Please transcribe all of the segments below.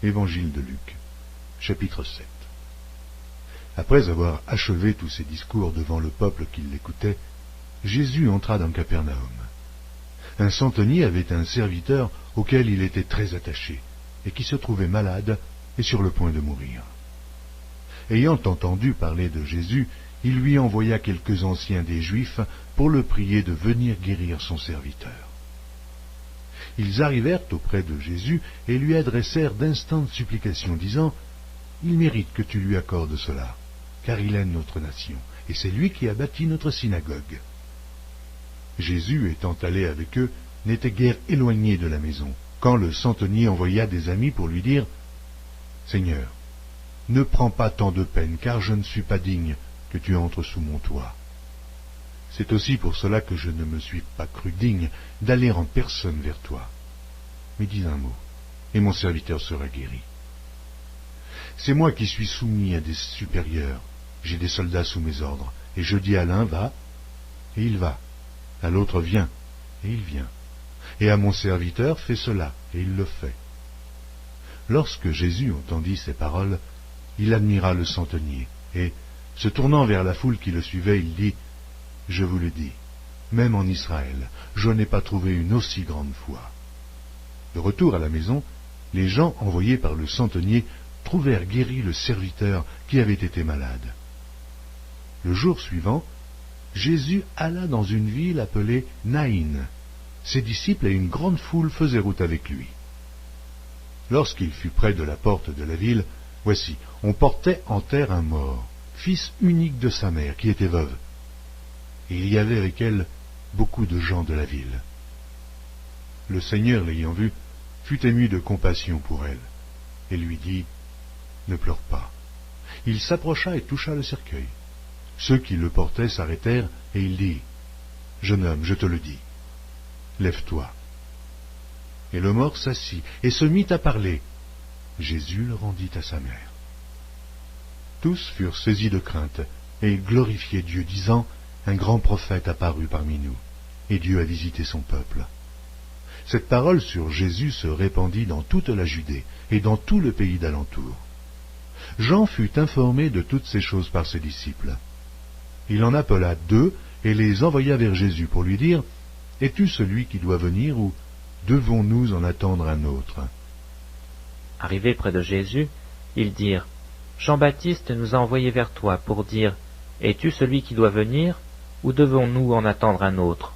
Évangile de Luc, chapitre 7. Après avoir achevé tous ses discours devant le peuple qui l'écoutait, Jésus entra dans Capernaum. Un centenier avait un serviteur auquel il était très attaché, et qui se trouvait malade et sur le point de mourir. Ayant entendu parler de Jésus, il lui envoya quelques anciens des Juifs pour le prier de venir guérir son serviteur. Ils arrivèrent auprès de Jésus et lui adressèrent d'instantes supplications, disant « Il mérite que tu lui accordes cela, car il aime notre nation, et c'est lui qui a bâti notre synagogue. » Jésus, étant allé avec eux, n'était guère éloigné de la maison, quand le centenier envoya des amis pour lui dire « Seigneur, ne prends pas tant de peine, car je ne suis pas digne que tu entres sous mon toit. C'est aussi pour cela que je ne me suis pas cru digne d'aller en personne vers toi. Mais dis un mot, et mon serviteur sera guéri. C'est moi qui suis soumis à des supérieurs, j'ai des soldats sous mes ordres, et je dis à l'un, va, et il va, à l'autre, viens, et il vient, et à mon serviteur, fais cela, et il le fait. » Lorsque Jésus entendit ces paroles, il admira le centenier, et, se tournant vers la foule qui le suivait, il dit, « Je vous le dis, même en Israël, je n'ai pas trouvé une aussi grande foi. » De retour à la maison, les gens envoyés par le centenier trouvèrent guéri le serviteur qui avait été malade. Le jour suivant, Jésus alla dans une ville appelée Naïn. Ses disciples et une grande foule faisaient route avec lui. Lorsqu'il fut près de la porte de la ville, voici, on portait en terre un mort, fils unique de sa mère, qui était veuve. Et il y avait avec elle beaucoup de gens de la ville. Le Seigneur, l'ayant vue, fut ému de compassion pour elle, et lui dit, « Ne pleure pas. » Il s'approcha et toucha le cercueil. Ceux qui le portaient s'arrêtèrent, et il dit, « Jeune homme, je te le dis, lève-toi. » Et le mort s'assit, et se mit à parler. Jésus le rendit à sa mère. Tous furent saisis de crainte, et ils glorifiaient Dieu, disant, « Un grand prophète apparut parmi nous, et Dieu a visité son peuple. » Cette parole sur Jésus se répandit dans toute la Judée et dans tout le pays d'alentour. Jean fut informé de toutes ces choses par ses disciples. Il en appela 2 et les envoya vers Jésus pour lui dire, « Es-tu celui qui doit venir ou devons-nous en attendre un autre ?» Arrivés près de Jésus, ils dirent, « Jean-Baptiste nous a envoyés vers toi pour dire, « Es-tu celui qui doit venir ou devons-nous en attendre un autre ?»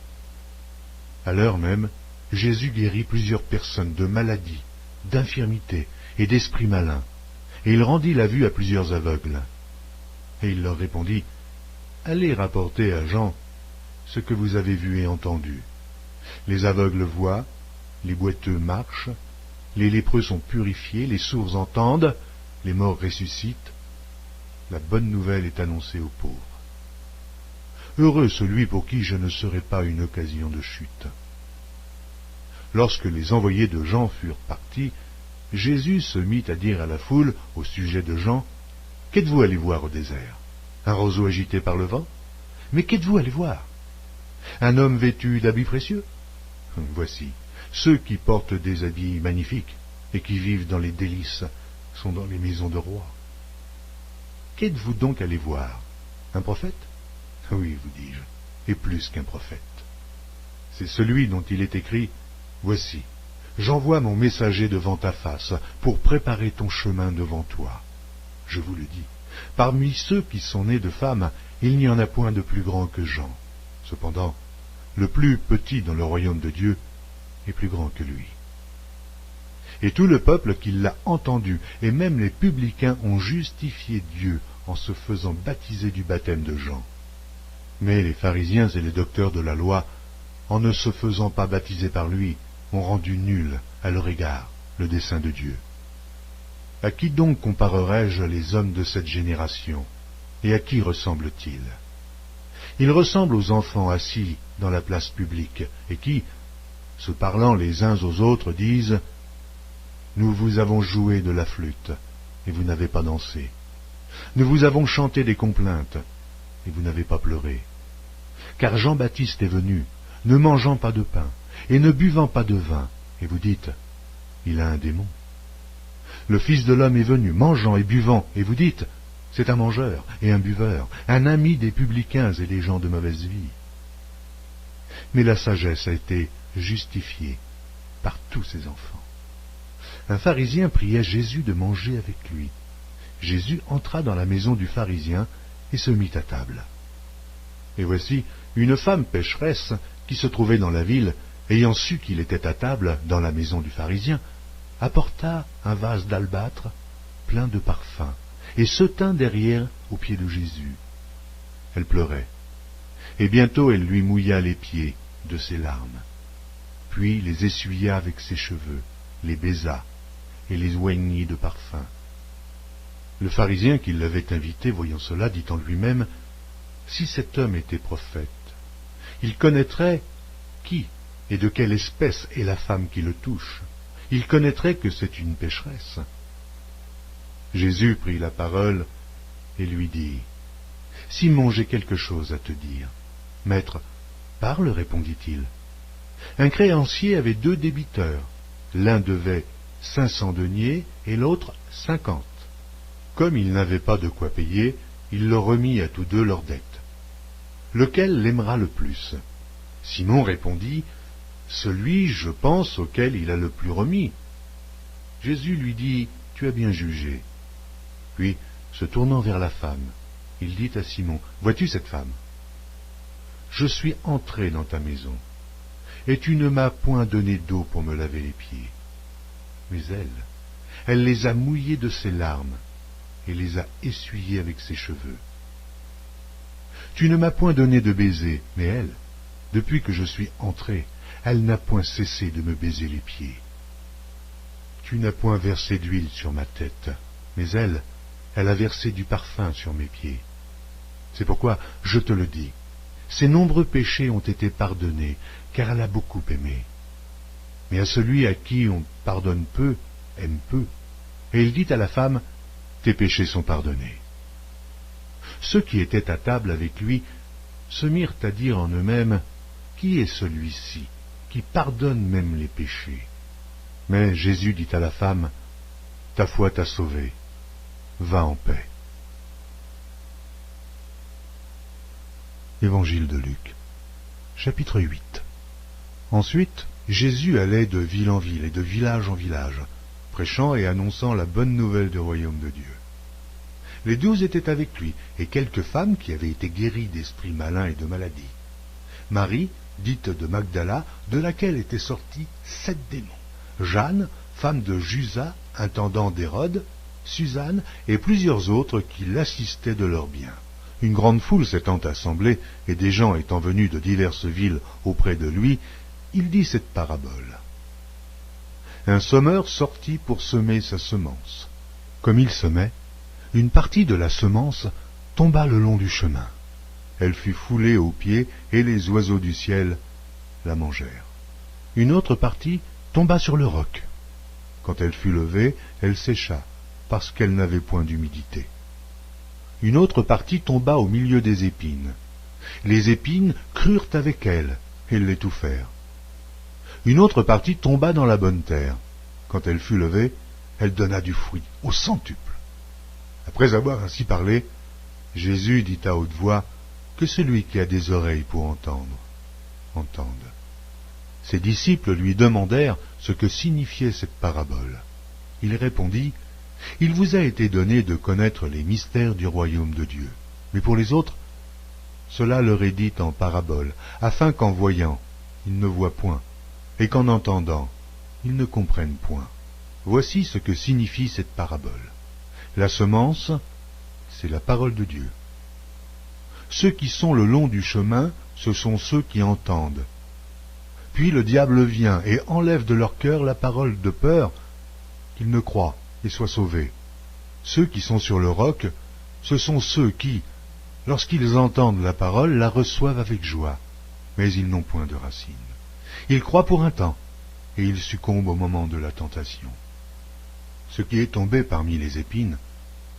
À l'heure même, Jésus guérit plusieurs personnes de maladies, d'infirmités et d'esprits malins, et il rendit la vue à plusieurs aveugles. Et il leur répondit, « Allez rapporter à Jean ce que vous avez vu et entendu. Les aveugles voient, les boiteux marchent, les lépreux sont purifiés, les sourds entendent, les morts ressuscitent. La bonne nouvelle est annoncée aux pauvres. Heureux celui pour qui je ne serai pas une occasion de chute. » Lorsque les envoyés de Jean furent partis, Jésus se mit à dire à la foule, au sujet de Jean, « Qu'êtes-vous allé voir au désert? Un roseau agité par le vent? Mais qu'êtes-vous allé voir? Un homme vêtu d'habits précieux? Voici, ceux qui portent des habits magnifiques et qui vivent dans les délices sont dans les maisons de rois. Qu'êtes-vous donc allé voir? Un prophète? Oui, vous dis-je, et plus qu'un prophète. C'est celui dont il est écrit, « Voici, j'envoie mon messager devant ta face pour préparer ton chemin devant toi. » Je vous le dis, parmi ceux qui sont nés de femmes, il n'y en a point de plus grand que Jean. Cependant, le plus petit dans le royaume de Dieu est plus grand que lui. Et tout le peuple qui l'a entendu, et même les publicains, ont justifié Dieu en se faisant baptiser du baptême de Jean. Mais les pharisiens et les docteurs de la loi, en ne se faisant pas baptiser par lui, ont rendu nul à leur égard le dessein de Dieu. À qui donc comparerai-je les hommes de cette génération, et à qui ressemblent-ils? Ils ressemblent aux enfants assis dans la place publique, et qui, se parlant les uns aux autres, disent « Nous vous avons joué de la flûte, et vous n'avez pas dansé. Nous vous avons chanté des complaintes, et vous n'avez pas pleuré. Car Jean-Baptiste est venu, ne mangeant pas de pain, et ne buvant pas de vin, et vous dites, il a un démon. Le Fils de l'homme est venu, mangeant et buvant, et vous dites, c'est un mangeur et un buveur, un ami des publicains et des gens de mauvaise vie. Mais la sagesse a été justifiée par tous ses enfants. Un pharisien priait Jésus de manger avec lui. Jésus entra dans la maison du pharisien et se mit à table. Et voici une femme pécheresse qui se trouvait dans la ville, ayant su qu'il était à table dans la maison du pharisien, apporta un vase d'albâtre plein de parfums et se tint derrière aux pieds de Jésus. Elle pleurait, et bientôt elle lui mouilla les pieds de ses larmes, puis les essuya avec ses cheveux, les baisa et les oignit de parfum. Le pharisien qui l'avait invité, voyant cela, dit en lui-même, « Si cet homme était prophète, il connaîtrait qui et de quelle espèce est la femme qui le touche. Il connaîtrait que c'est une pécheresse. » Jésus prit la parole et lui dit, « Simon, j'ai quelque chose à te dire. »« Maître, parle, répondit-il. Un créancier avait 2 débiteurs. L'un devait 500 deniers et l'autre 50. Comme il n'avait pas de quoi payer, il leur remit à tous 2 leurs dettes. Lequel l'aimera le plus? Simon répondit, « Celui, je pense, auquel il a le plus remis. » Jésus lui dit, « Tu as bien jugé. » Puis, se tournant vers la femme, il dit à Simon, « Vois-tu cette femme? Je suis entré dans ta maison, et tu ne m'as point donné d'eau pour me laver les pieds. Mais elle les a mouillés de ses larmes, et les a essuyés avec ses cheveux. Tu ne m'as point donné de baiser, mais elle, depuis que je suis entré, elle n'a point cessé de me baiser les pieds. Tu n'as point versé d'huile sur ma tête, mais elle a versé du parfum sur mes pieds. C'est pourquoi, je te le dis, ses nombreux péchés ont été pardonnés, car elle a beaucoup aimé. Mais à celui à qui on pardonne peu, aime peu. Et il dit à la femme, tes péchés sont pardonnés. Ceux qui étaient à table avec lui se mirent à dire en eux-mêmes, qui est celui-ci qui pardonne même les péchés? Mais Jésus dit à la femme, ta foi t'a sauvée, va en paix. Évangile de Luc, chapitre 8. Ensuite, Jésus allait de ville en ville et de village en village, prêchant et annonçant la bonne nouvelle du royaume de Dieu. Les 12 étaient avec lui, et quelques femmes qui avaient été guéries d'esprits malins et de maladies. Marie, dite de Magdala, de laquelle étaient sortis 7 démons. Jeanne, femme de Jusa, intendant d'Hérode, Suzanne et plusieurs autres qui l'assistaient de leurs biens. Une grande foule s'étant assemblée, et des gens étant venus de diverses villes auprès de lui, il dit cette parabole. Un semeur sortit pour semer sa semence. Comme il semait, une partie de la semence tomba le long du chemin. Elle fut foulée aux pieds, et les oiseaux du ciel la mangèrent. Une autre partie tomba sur le roc. Quand elle fut levée, elle sécha, parce qu'elle n'avait point d'humidité. Une autre partie tomba au milieu des épines. Les épines crurent avec elle, et l'étouffèrent. Une autre partie tomba dans la bonne terre. Quand elle fut levée, elle donna du fruit, au centuple. Après avoir ainsi parlé, Jésus dit à haute voix, que celui qui a des oreilles pour entendre, entende. Ses disciples lui demandèrent ce que signifiait cette parabole. Il répondit, il vous a été donné de connaître les mystères du royaume de Dieu. Mais pour les autres, cela leur est dit en parabole, afin qu'en voyant, ils ne voient point, et qu'en entendant, ils ne comprennent point. Voici ce que signifie cette parabole. La semence, c'est la parole de Dieu. Ceux qui sont le long du chemin, ce sont ceux qui entendent. Puis le diable vient et enlève de leur cœur la parole de peur, qu'ils ne croient et soient sauvés. Ceux qui sont sur le roc, ce sont ceux qui, lorsqu'ils entendent la parole, la reçoivent avec joie, mais ils n'ont point de racine. Ils croient pour un temps, et ils succombent au moment de la tentation. Ce qui est tombé parmi les épines,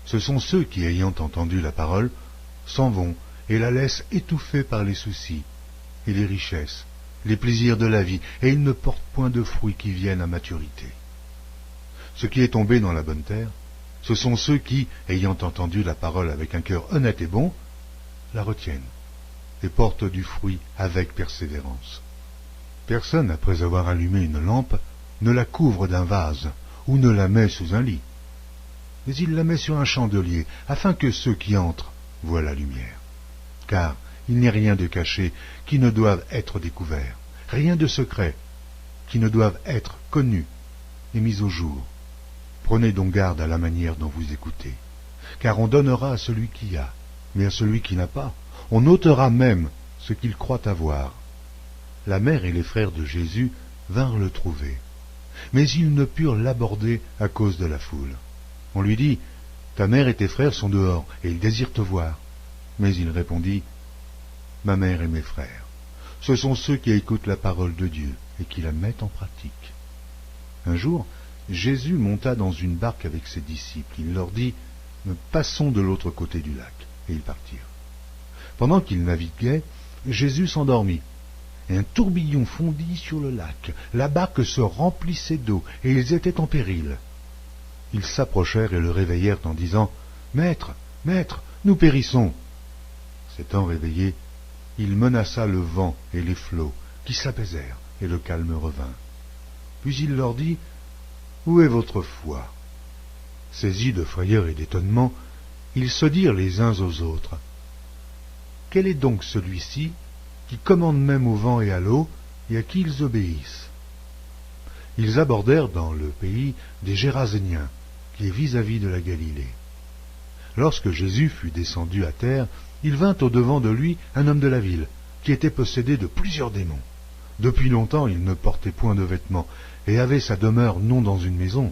ce sont ceux qui, ayant entendu la parole, s'en vont et la laissent étouffée par les soucis et les richesses, les plaisirs de la vie, et ils ne portent point de fruits qui viennent à maturité. Ce qui est tombé dans la bonne terre, ce sont ceux qui, ayant entendu la parole avec un cœur honnête et bon, la retiennent et portent du fruit avec persévérance. Personne, après avoir allumé une lampe, ne la couvre d'un vase ou ne la met sous un lit, mais il la met sur un chandelier, afin que ceux qui entrent voient la lumière. Car il n'y a rien de caché qui ne doive être découvert, rien de secret qui ne doive être connu et mis au jour. Prenez donc garde à la manière dont vous écoutez, car on donnera à celui qui a, mais à celui qui n'a pas, on ôtera même ce qu'il croit avoir. La mère et les frères de Jésus vinrent le trouver, mais ils ne purent l'aborder à cause de la foule. On lui dit, « Ta mère et tes frères sont dehors, et ils désirent te voir. » Mais il répondit, « Ma mère et mes frères, ce sont ceux qui écoutent la parole de Dieu et qui la mettent en pratique. » Un jour, Jésus monta dans une barque avec ses disciples. Il leur dit, « Passons de l'autre côté du lac. » Et ils partirent. Pendant qu'ils naviguaient, Jésus s'endormit. Et un tourbillon fondit sur le lac. La barque se remplissait d'eau, et ils étaient en péril. Ils s'approchèrent et le réveillèrent en disant, « Maître, Maître, nous périssons. » S'étant réveillé, il menaça le vent et les flots, qui s'apaisèrent, et le calme revint. Puis il leur dit, « Où est votre foi ?» Saisis de frayeur et d'étonnement, ils se dirent les uns aux autres, « Quel est donc celui-ci qui commande même au vent et à l'eau, et à qui ils obéissent ?» Ils abordèrent dans le pays des Géraséniens, qui est vis-à-vis de la Galilée. Lorsque Jésus fut descendu à terre, il vint au-devant de lui un homme de la ville, qui était possédé de plusieurs démons. Depuis longtemps il ne portait point de vêtements, et avait sa demeure non dans une maison,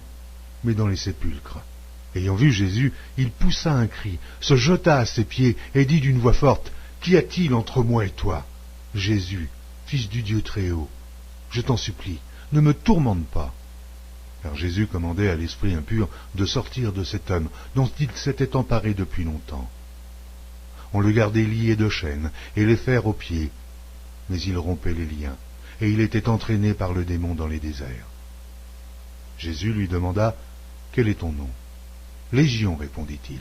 mais dans les sépulcres. Ayant vu Jésus, il poussa un cri, se jeta à ses pieds, et dit d'une voix forte, « Qu'y a-t-il entre moi et toi, Jésus, fils du Dieu Très-Haut? Je t'en supplie, ne me tourmente pas. » Car Jésus commandait à l'esprit impur de sortir de cet homme dont il s'était emparé depuis longtemps. On le gardait lié de chaînes et les fers aux pieds, mais il rompait les liens, et il était entraîné par le démon dans les déserts. Jésus lui demanda, « Quel est ton nom ?» « Légion, répondit-il,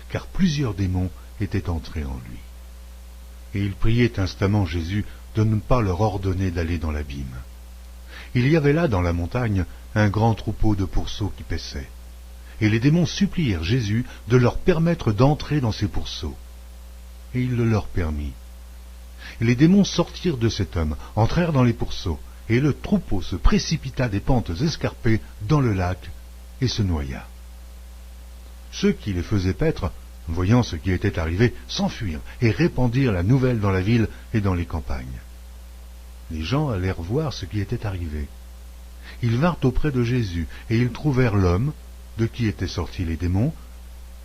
car plusieurs démons étaient entrés en lui. Et il priait instamment Jésus de ne pas leur ordonner d'aller dans l'abîme. Il y avait là, dans la montagne, un grand troupeau de pourceaux qui paissaient. Et les démons supplièrent Jésus de leur permettre d'entrer dans ces pourceaux. Et il le leur permit. Et les démons sortirent de cet homme, entrèrent dans les pourceaux, et le troupeau se précipita des pentes escarpées dans le lac et se noya. Ceux qui les faisaient paître, voyant ce qui était arrivé, s'enfuirent et répandirent la nouvelle dans la ville et dans les campagnes. Les gens allèrent voir ce qui était arrivé. Ils vinrent auprès de Jésus, et ils trouvèrent l'homme, de qui étaient sortis les démons,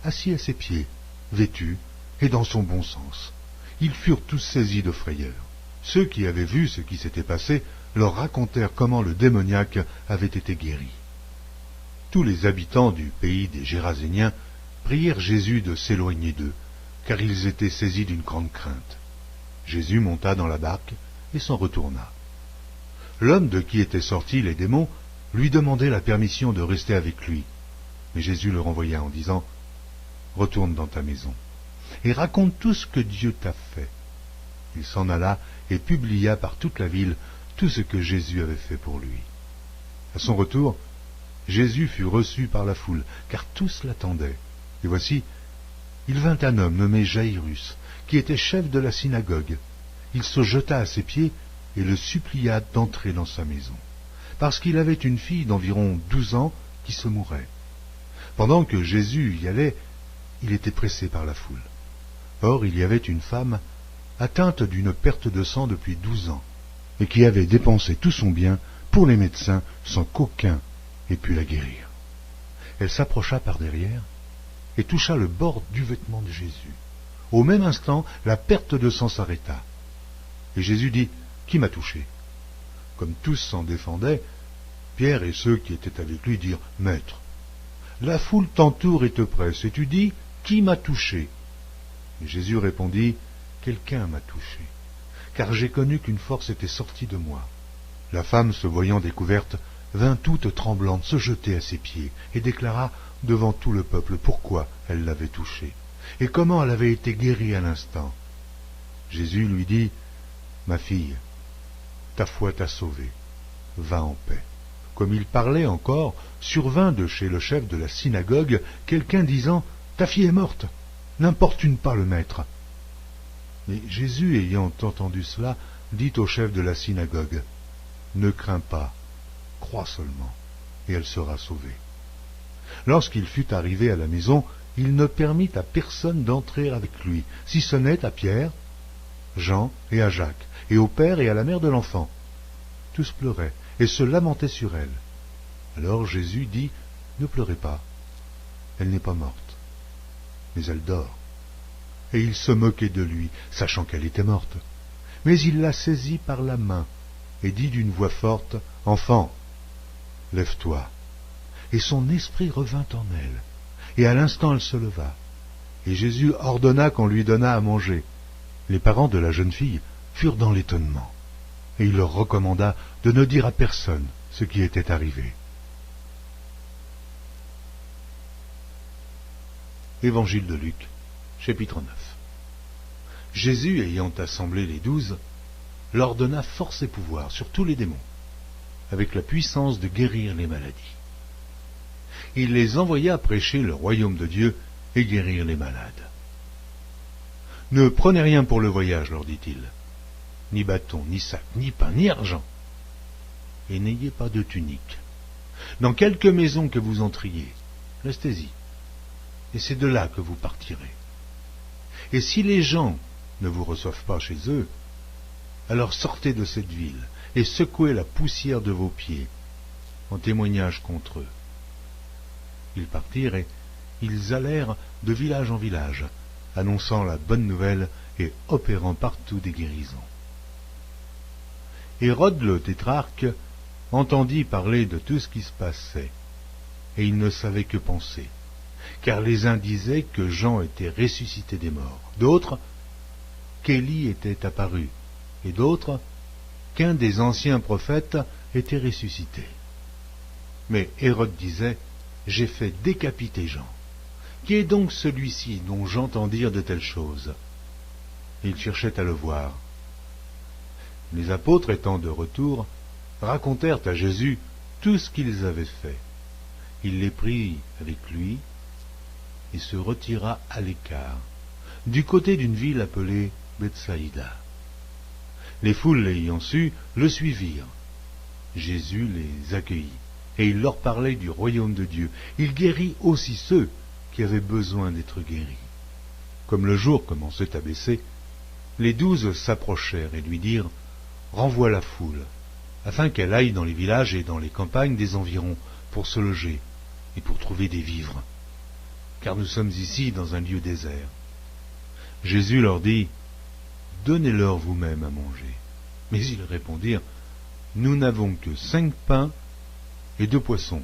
assis à ses pieds, vêtu, et dans son bon sens. Ils furent tous saisis de frayeur. Ceux qui avaient vu ce qui s'était passé leur racontèrent comment le démoniaque avait été guéri. Tous les habitants du pays des Géraséniens prièrent Jésus de s'éloigner d'eux, car ils étaient saisis d'une grande crainte. Jésus monta dans la barque et s'en retourna. L'homme de qui étaient sortis les démons lui demandait la permission de rester avec lui, mais Jésus le renvoya en disant, « Retourne dans ta maison, et raconte tout ce que Dieu t'a fait. » Il s'en alla et publia par toute la ville tout ce que Jésus avait fait pour lui. À son retour, Jésus fut reçu par la foule, car tous l'attendaient. Et voici, il vint un homme nommé Jaïrus, qui était chef de la synagogue. Il se jeta à ses pieds et le supplia d'entrer dans sa maison, parce qu'il avait une fille d'environ 12 ans qui se mourait. Pendant que Jésus y allait, il était pressé par la foule. Or, il y avait une femme atteinte d'une perte de sang depuis 12 ans, et qui avait dépensé tout son bien pour les médecins sans qu'aucun ait pu la guérir. Elle s'approcha par derrière et toucha le bord du vêtement de Jésus. Au même instant, la perte de sang s'arrêta. Et Jésus dit, « Qui m'a touché ?» Comme tous s'en défendaient, Pierre et ceux qui étaient avec lui dirent, « Maître, la foule t'entoure et te presse, et tu dis, qui m'a touché ?» Et Jésus répondit, « Quelqu'un m'a touché, car j'ai connu qu'une force était sortie de moi. » La femme, se voyant découverte, vint toute tremblante se jeter à ses pieds et déclara devant tout le peuple pourquoi elle l'avait touché et comment elle avait été guérie à l'instant. Jésus lui dit, « Ma fille, ta foi t'a sauvée, va en paix. » Comme il parlait encore, survint de chez le chef de la synagogue quelqu'un disant, « Ta fille est morte, n'importune pas le maître. » Mais Jésus, ayant entendu cela, dit au chef de la synagogue, « Ne crains pas, crois seulement, et elle sera sauvée. » Lorsqu'il fut arrivé à la maison, il ne permit à personne d'entrer avec lui, si ce n'est à Pierre, Jean et à Jacques, et au père et à la mère de l'enfant. Tous pleuraient et se lamentaient sur elle. Alors Jésus dit, « Ne pleurez pas, elle n'est pas morte, mais elle dort. » Et il se moquait de lui, sachant qu'elle était morte. Mais il la saisit par la main et dit d'une voix forte, « Enfant, lève-toi. » Et son esprit revint en elle, et à l'instant elle se leva. Et Jésus ordonna qu'on lui donnât à manger. Les parents de la jeune fille furent dans l'étonnement, et il leur recommanda de ne dire à personne ce qui était arrivé. Évangile de Luc, chapitre 9. Jésus, ayant assemblé les 12, leur donna force et pouvoir sur tous les démons, avec la puissance de guérir les maladies. Il les envoya prêcher le royaume de Dieu et guérir les malades. « Ne prenez rien pour le voyage, leur dit-il, ni bâton, ni sac, ni pain, ni argent, et n'ayez pas de tunique. Dans quelque maison que vous entriez, restez-y, et c'est de là que vous partirez. Et si les gens ne vous reçoivent pas chez eux, alors sortez de cette ville et secouez la poussière de vos pieds en témoignage contre eux. » Ils partirent et ils allèrent de village en village, annonçant la bonne nouvelle et opérant partout des guérisons. Hérode le tétrarque entendit parler de tout ce qui se passait, et il ne savait que penser, car les uns disaient que Jean était ressuscité des morts, d'autres qu'Élie était apparu, et d'autres qu'un des anciens prophètes était ressuscité. Mais Hérode disait, « J'ai fait décapiter Jean. Qui est donc celui-ci dont j'entends dire de telles choses ?» Il cherchait à le voir. Les apôtres étant de retour, racontèrent à Jésus tout ce qu'ils avaient fait. Il les prit avec lui et se retira à l'écart, du côté d'une ville appelée Bethsaïda. Les foules l'ayant su, le suivirent. Jésus les accueillit, et il leur parlait du royaume de Dieu. Il guérit aussi ceux qui avaient besoin d'être guéris. Comme le jour commençait à baisser, les 12 s'approchèrent et lui dirent, « Renvoie la foule, afin qu'elle aille dans les villages et dans les campagnes des environs pour se loger et pour trouver des vivres, car nous sommes ici dans un lieu désert. » Jésus leur dit, « Donnez-leur vous-même à manger. » Mais ils répondirent, « Nous n'avons que 5 pains et 2 poissons.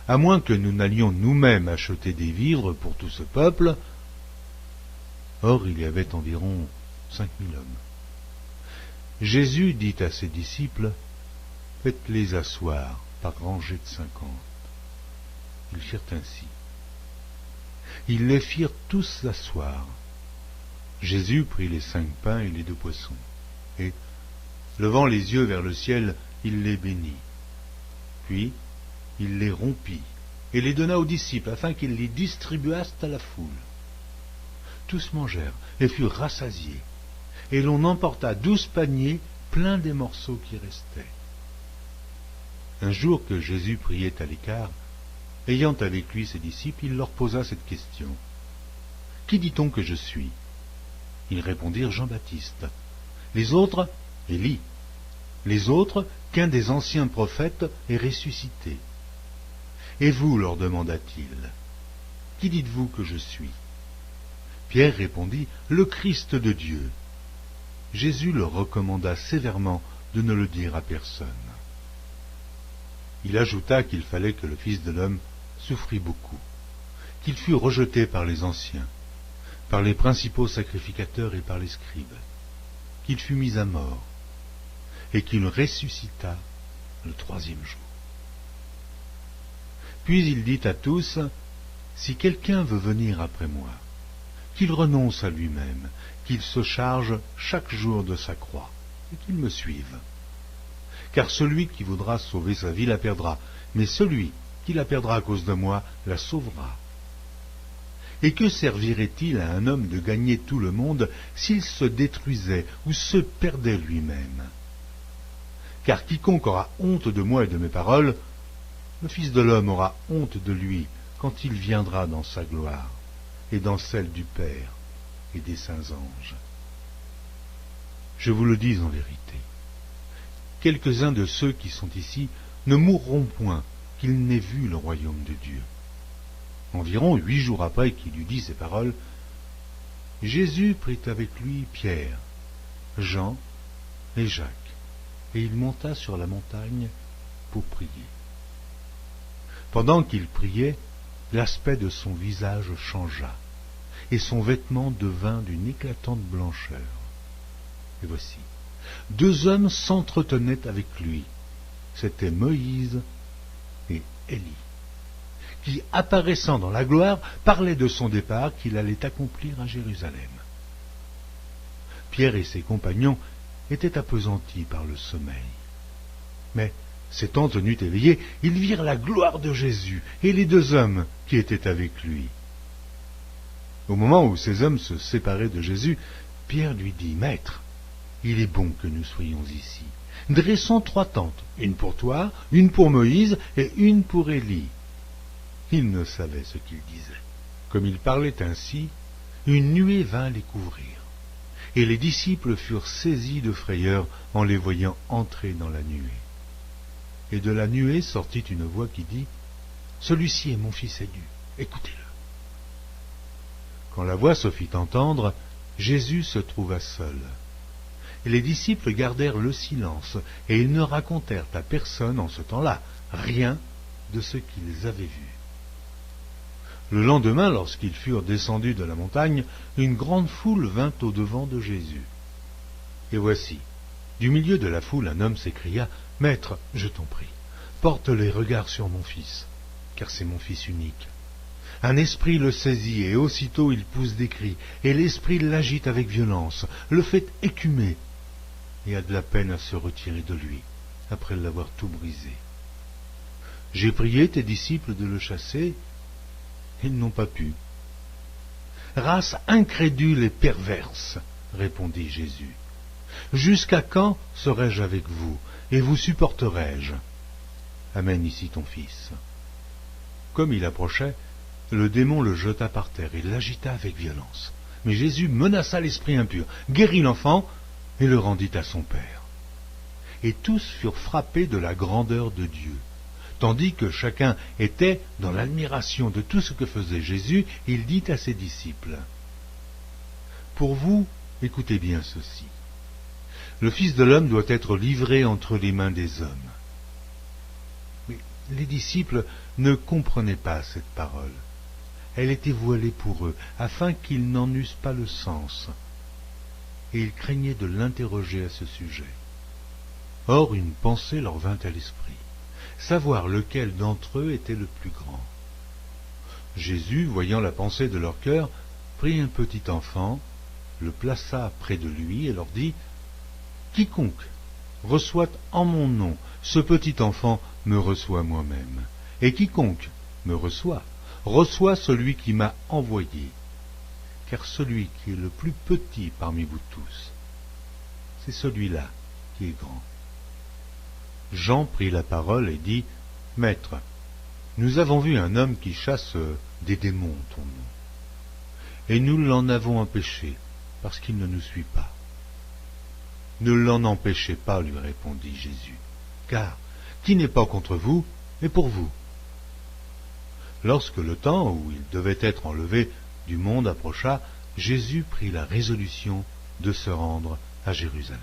À moins que nous n'allions nous-mêmes acheter des vivres pour tout ce peuple. » Or il y avait environ 5000 hommes. Jésus dit à ses disciples, « Faites-les asseoir par rangées de 50. » Ils firent ainsi. Ils les firent tous asseoir. Jésus prit les 5 pains et les 2 poissons, et, levant les yeux vers le ciel, il les bénit. Puis, il les rompit et les donna aux disciples, afin qu'ils les distribuassent à la foule. Tous mangèrent et furent rassasiés, et l'on emporta 12 paniers pleins des morceaux qui restaient. Un jour que Jésus priait à l'écart, ayant avec lui ses disciples, il leur posa cette question. « Qui dit-on que je suis ?» Ils répondirent, « Jean-Baptiste. » Les autres, « Élie. » Les autres, « Qu'un des anciens prophètes est ressuscité. » Et vous, leur demanda-t-il, « Qui dites-vous que je suis ?» Pierre répondit, « Le Christ de Dieu. » Jésus leur recommanda sévèrement de ne le dire à personne. Il ajouta qu'il fallait que le Fils de l'homme souffrit beaucoup, qu'il fût rejeté par les anciens, par les principaux sacrificateurs et par les scribes, qu'il fût mis à mort, et qu'il ressuscita le 3e jour. Puis il dit à tous, « Si quelqu'un veut venir après moi, qu'il renonce à lui-même, qu'il se charge chaque jour de sa croix, et qu'il me suive. Car celui qui voudra sauver sa vie la perdra, mais celui qui la perdra à cause de moi la sauvera. Et que servirait-il à un homme de gagner tout le monde s'il se détruisait ou se perdait lui-même? Car quiconque aura honte de moi et de mes paroles, le Fils de l'homme aura honte de lui quand il viendra dans sa gloire et dans celle du Père et des saints anges. Je vous le dis en vérité, quelques-uns de ceux qui sont ici ne mourront point qu'ils n'aient vu le royaume de Dieu. » Environ 8 jours après qu'il eut dit ces paroles, Jésus prit avec lui Pierre, Jean et Jacques, et il monta sur la montagne pour prier. Pendant qu'il priait, l'aspect de son visage changea, et son vêtement devint d'une éclatante blancheur. Et voici, 2 hommes s'entretenaient avec lui. C'étaient Moïse et Élie, qui, apparaissant dans la gloire, parlaient de son départ qu'il allait accomplir à Jérusalem. Pierre et ses compagnons étaient appesantis par le sommeil. Mais, s'étant tenus éveillés, ils virent la gloire de Jésus et les 2 hommes qui étaient avec lui. Au moment où ces hommes se séparaient de Jésus, Pierre lui dit, « Maître, il est bon que nous soyons ici. Dressons 3 tentes, une pour toi, une pour Moïse et une pour Élie. » Il ne savait ce qu'il disait. Comme il parlait ainsi, une nuée vint les couvrir, et les disciples furent saisis de frayeur en les voyant entrer dans la nuée. Et de la nuée sortit une voix qui dit, « Celui-ci est mon fils aîné, écoutez-le. » Quand la voix se fit entendre, Jésus se trouva seul. Et les disciples gardèrent le silence, et ils ne racontèrent à personne en ce temps-là rien de ce qu'ils avaient vu. Le lendemain, lorsqu'ils furent descendus de la montagne, une grande foule vint au-devant de Jésus. Et voici, du milieu de la foule, un homme s'écria, « Maître, je t'en prie, porte les regards sur mon fils, car c'est mon fils unique. Un esprit le saisit, et aussitôt il pousse des cris, et l'esprit l'agite avec violence, le fait écumer, et a de la peine à se retirer de lui, après l'avoir tout brisé. J'ai prié tes disciples de le chasser, ils n'ont pas pu. » « Race incrédule et perverse, répondit Jésus, jusqu'à quand serai-je avec vous, et vous supporterai-je? Amène ici ton fils. Comme il approchait, le démon le jeta par terre et l'agita avec violence. Mais Jésus menaça l'esprit impur, guérit l'enfant et le rendit à son père. Et tous furent frappés de la grandeur de Dieu. Tandis que chacun était dans l'admiration de tout ce que faisait Jésus, il dit à ses disciples, « Pour vous, écoutez bien ceci. Le Fils de l'homme doit être livré entre les mains des hommes. » Mais les disciples ne comprenaient pas cette parole. Elle était voilée pour eux, afin qu'ils n'en eussent pas le sens. Et ils craignaient de l'interroger à ce sujet. Or, une pensée leur vint à l'esprit, savoir lequel d'entre eux était le plus grand. Jésus, voyant la pensée de leur cœur, prit un petit enfant, le plaça près de lui et leur dit, « Quiconque reçoit en mon nom ce petit enfant me reçoit moi-même, et quiconque me reçoit, reçoit celui qui m'a envoyé, car celui qui est le plus petit parmi vous tous, c'est celui-là qui est grand. » Jean prit la parole et dit, « Maître, nous avons vu un homme qui chasse des démons en ton nom, et nous l'en avons empêché, parce qu'il ne nous suit pas. » « Ne l'en empêchez pas, lui répondit Jésus, car qui n'est pas contre vous est pour vous. » Lorsque le temps où il devait être enlevé du monde approcha, Jésus prit la résolution de se rendre à Jérusalem.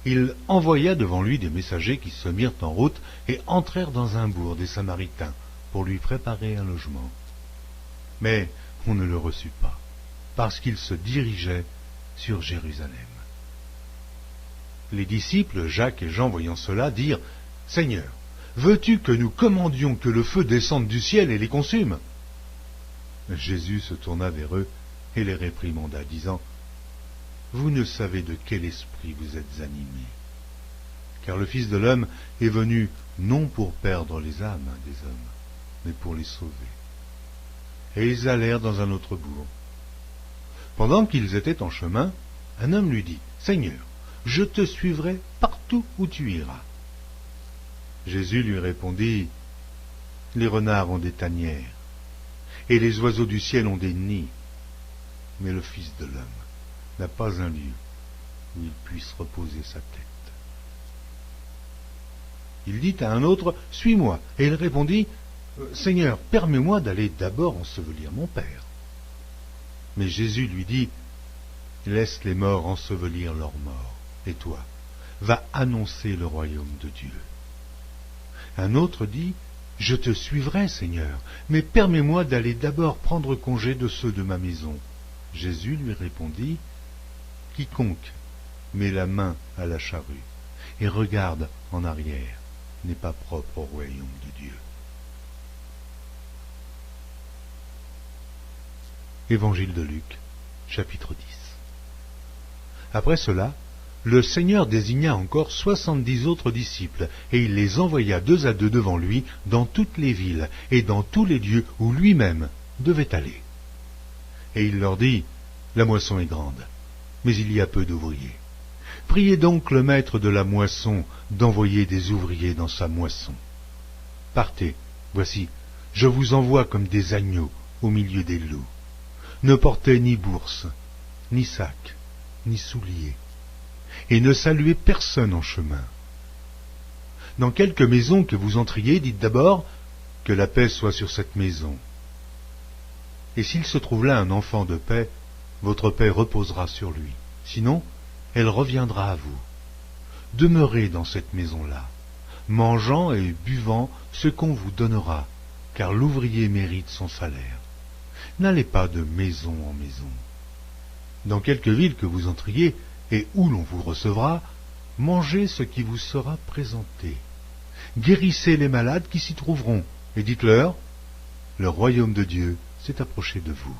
Il envoya devant lui des messagers qui se mirent en route et entrèrent dans un bourg des Samaritains pour lui préparer un logement. Mais on ne le reçut pas, parce qu'il se dirigeait sur Jérusalem. Les disciples, Jacques et Jean, voyant cela, dirent, « Seigneur, veux-tu que nous commandions que le feu descende du ciel et les consume ?» Jésus se tourna vers eux et les réprimanda, disant, « Vous ne savez de quel esprit vous êtes animés, car le Fils de l'homme est venu non pour perdre les âmes des hommes, mais pour les sauver. » Et ils allèrent dans un autre bourg. Pendant qu'ils étaient en chemin, un homme lui dit, « Seigneur, je te suivrai partout où tu iras. » Jésus lui répondit, « Les renards ont des tanières, et les oiseaux du ciel ont des nids, mais le Fils de l'homme n'a pas un lieu où il puisse reposer sa tête. » Il dit à un autre, « Suis-moi. » Et il répondit, « Seigneur, permets-moi d'aller d'abord ensevelir mon Père. » Mais Jésus lui dit, « Laisse les morts ensevelir leurs morts, et toi, va annoncer le royaume de Dieu. » Un autre dit, « Je te suivrai, Seigneur, mais permets-moi d'aller d'abord prendre congé de ceux de ma maison. » Jésus lui répondit, « Quiconque met la main à la charrue et regarde en arrière n'est pas propre au royaume de Dieu. » Évangile de Luc, chapitre 10. Après cela, le Seigneur désigna encore 70 autres disciples, et il les envoya 2 à 2 devant lui dans toutes les villes et dans tous les lieux où lui-même devait aller. Et il leur dit, « La moisson est grande, mais il y a peu d'ouvriers. Priez donc le maître de la moisson d'envoyer des ouvriers dans sa moisson. Partez, voici, je vous envoie comme des agneaux au milieu des loups. Ne portez ni bourse, ni sac, ni souliers, et ne saluez personne en chemin. Dans quelque maison que vous entriez, dites d'abord que la paix soit sur cette maison. Et s'il se trouve là un enfant de paix, votre paix reposera sur lui. Sinon, elle reviendra à vous. Demeurez dans cette maison-là, mangeant et buvant ce qu'on vous donnera, car l'ouvrier mérite son salaire. N'allez pas de maison en maison. Dans quelque ville que vous entriez, et où l'on vous recevra, mangez ce qui vous sera présenté. Guérissez les malades qui s'y trouveront, et dites-leur, le royaume de Dieu s'est approché de vous.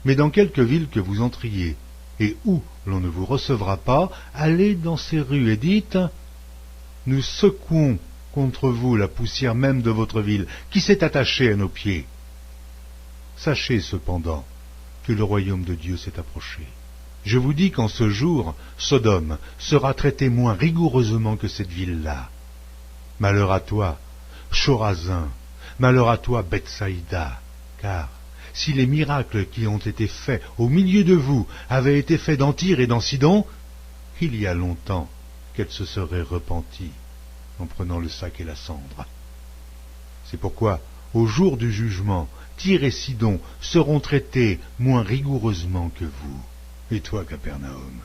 Mais dans quelque ville que vous entriez, et où l'on ne vous recevra pas, allez dans ces rues et dites, nous secouons contre vous la poussière même de votre ville, qui s'est attachée à nos pieds. Sachez cependant que le royaume de Dieu s'est approché. Je vous dis qu'en ce jour, Sodome sera traitée moins rigoureusement que cette ville-là. Malheur à toi, Chorazin, malheur à toi, Bethsaïda, car si les miracles qui ont été faits au milieu de vous avaient été faits dans Tyr et dans Sidon, il y a longtemps qu'elle se serait repentie en prenant le sac et la cendre. C'est pourquoi, au jour du jugement, Tyr et Sidon seront traités moins rigoureusement que vous. Et toi, Capernaum,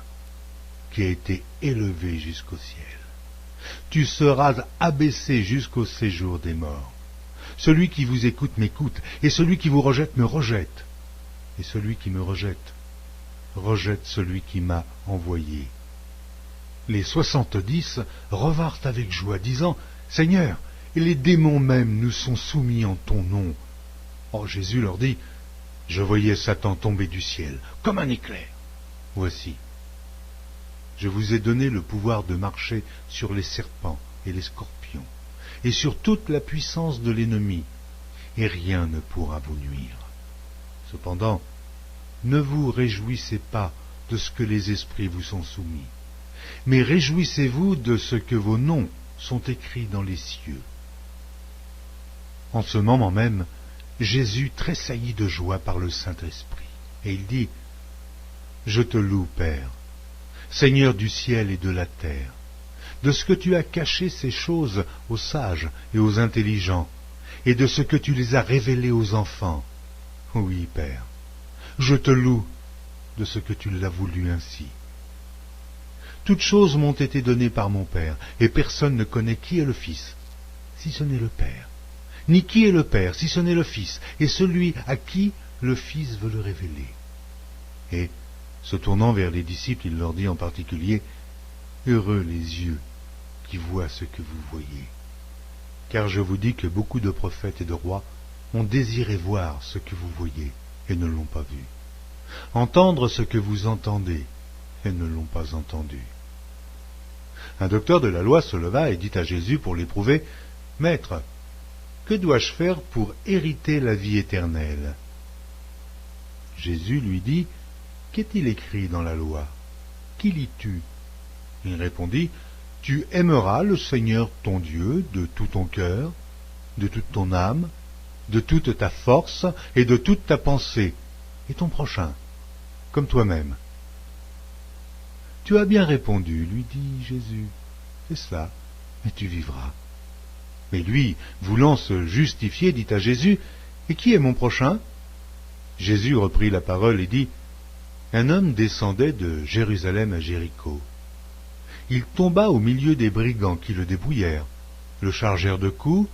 qui a été élevé jusqu'au ciel, tu seras abaissé jusqu'au séjour des morts. Celui qui vous écoute m'écoute, et celui qui vous rejette me rejette. Et celui qui me rejette, rejette celui qui m'a envoyé. Les 70 revinrent avec joie, disant, « Seigneur, et les démons même nous sont soumis en ton nom. » Or Jésus leur dit, « Je voyais Satan tomber du ciel, comme un éclair. Voici, je vous ai donné le pouvoir de marcher sur les serpents et les scorpions, et sur toute la puissance de l'ennemi, et rien ne pourra vous nuire. Cependant, ne vous réjouissez pas de ce que les esprits vous sont soumis, mais réjouissez-vous de ce que vos noms sont écrits dans les cieux. » En ce moment même, Jésus tressaillit de joie par le Saint-Esprit, et il dit, « Je te loue, Père, Seigneur du ciel et de la terre, de ce que tu as caché ces choses aux sages et aux intelligents, et de ce que tu les as révélées aux enfants. Oui, Père, je te loue de ce que tu l'as voulu ainsi. Toutes choses m'ont été données par mon Père, et personne ne connaît qui est le Fils, si ce n'est le Père, ni qui est le Père, si ce n'est le Fils, et celui à qui le Fils veut le révéler. » Et, se tournant vers les disciples, il leur dit en particulier, « Heureux les yeux qui voient ce que vous voyez. » car je vous dis que beaucoup de prophètes et de rois ont désiré voir ce que vous voyez et ne l'ont pas vu, entendre ce que vous entendez et ne l'ont pas entendu. Un docteur de la loi se leva et dit à Jésus pour l'éprouver, « Maître, que dois-je faire pour hériter la vie éternelle ?» Jésus lui dit, « Qu'est-il écrit dans la loi? Qui lis-tu » Il répondit, « Tu aimeras le Seigneur ton Dieu de tout ton cœur, de toute ton âme, de toute ta force et de toute ta pensée, et ton prochain, comme toi-même. » « Tu as bien répondu, lui dit Jésus, c'est cela, et tu vivras. » Mais lui, voulant se justifier, dit à Jésus, « Et qui est mon prochain ?» Jésus reprit la parole et dit, « Un homme descendait de Jérusalem à Jéricho. Il tomba au milieu des brigands qui le dépouillèrent, le chargèrent de coups,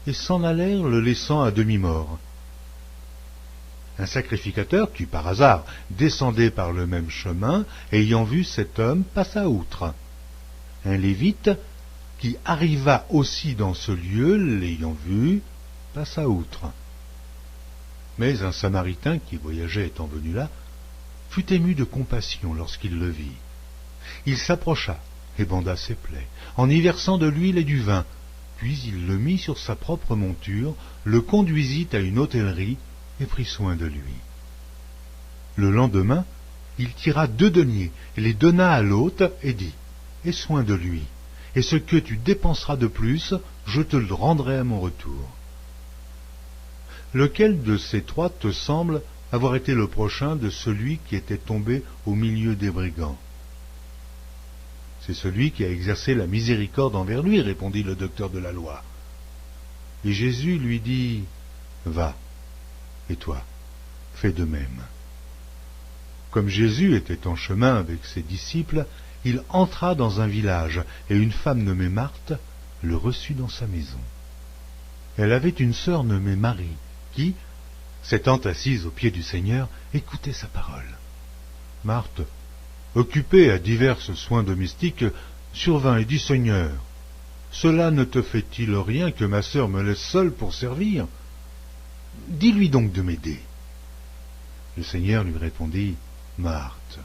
et s'en allèrent le laissant à demi-mort. Un sacrificateur qui, par hasard, descendait par le même chemin, ayant vu cet homme, passa outre. Un lévite, qui arriva aussi dans ce lieu, l'ayant vu, passa outre. Mais un Samaritain qui voyageait étant venu là, fut ému de compassion lorsqu'il le vit. Il s'approcha et banda ses plaies, en y versant de l'huile et du vin, puis il le mit sur sa propre monture, le conduisit à une hôtellerie et prit soin de lui. Le lendemain, il tira 2 deniers et les donna à l'hôte et dit, « Aie soin de lui, et ce que tu dépenseras de plus, je te le rendrai à mon retour. » Lequel de ces 3 te semble avoir été le prochain de celui qui était tombé au milieu des brigands? C'est celui qui a exercé la miséricorde envers lui, répondit le docteur de la loi. Et Jésus lui dit, va, et toi, fais de même. Comme Jésus était en chemin avec ses disciples, il entra dans un village, et une femme nommée Marthe le reçut dans sa maison. Elle avait une sœur nommée Marie, qui, s'étant assise aux pieds du Seigneur, écoutait sa parole. Marthe, occupée à divers soins domestiques, survint et dit, « Seigneur, cela ne te fait-il rien que ma sœur me laisse seule pour servir? Dis-lui donc de m'aider. » Le Seigneur lui répondit, « Marthe,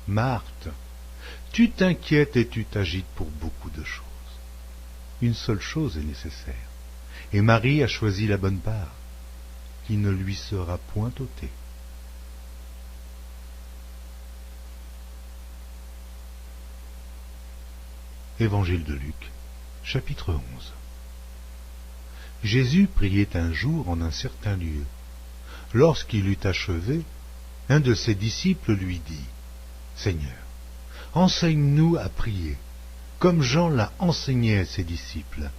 Marthe, tu t'inquiètes et tu t'agites pour beaucoup de choses. Une seule chose est nécessaire, et Marie a choisi la bonne part, qui ne lui sera point ôtée. » Évangile de Luc, chapitre 11. Jésus priait un jour en un certain lieu. Lorsqu'il eut achevé, un de ses disciples lui dit, « Seigneur, enseigne-nous à prier, comme Jean l'a enseigné à ses disciples. »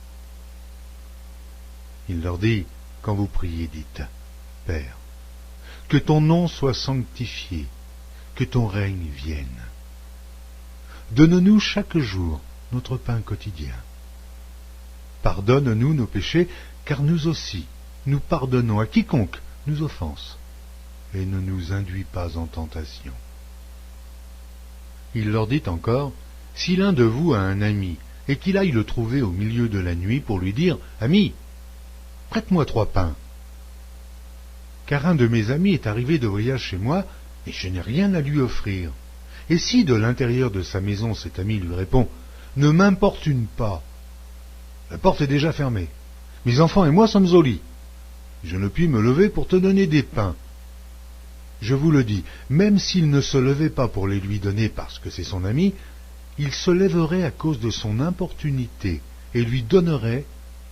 Il leur dit, « Quand vous priez, dites, « Père, que ton nom soit sanctifié, que ton règne vienne. Donne-nous chaque jour notre pain quotidien. Pardonne-nous nos péchés, car nous aussi, nous pardonnons à quiconque nous offense, et ne nous induis pas en tentation. » Il leur dit encore, « Si l'un de vous a un ami, et qu'il aille le trouver au milieu de la nuit pour lui dire, « Ami, prête-moi 3 pains. Car un de mes amis est arrivé de voyage chez moi, et je n'ai rien à lui offrir. Et si de l'intérieur de sa maison cet ami lui répond, « Ne m'importune pas. La porte est déjà fermée. Mes enfants et moi sommes au lit. Je ne puis me lever pour te donner des pains. » Je vous le dis, même s'il ne se levait pas pour les lui donner parce que c'est son ami, il se lèverait à cause de son importunité et lui donnerait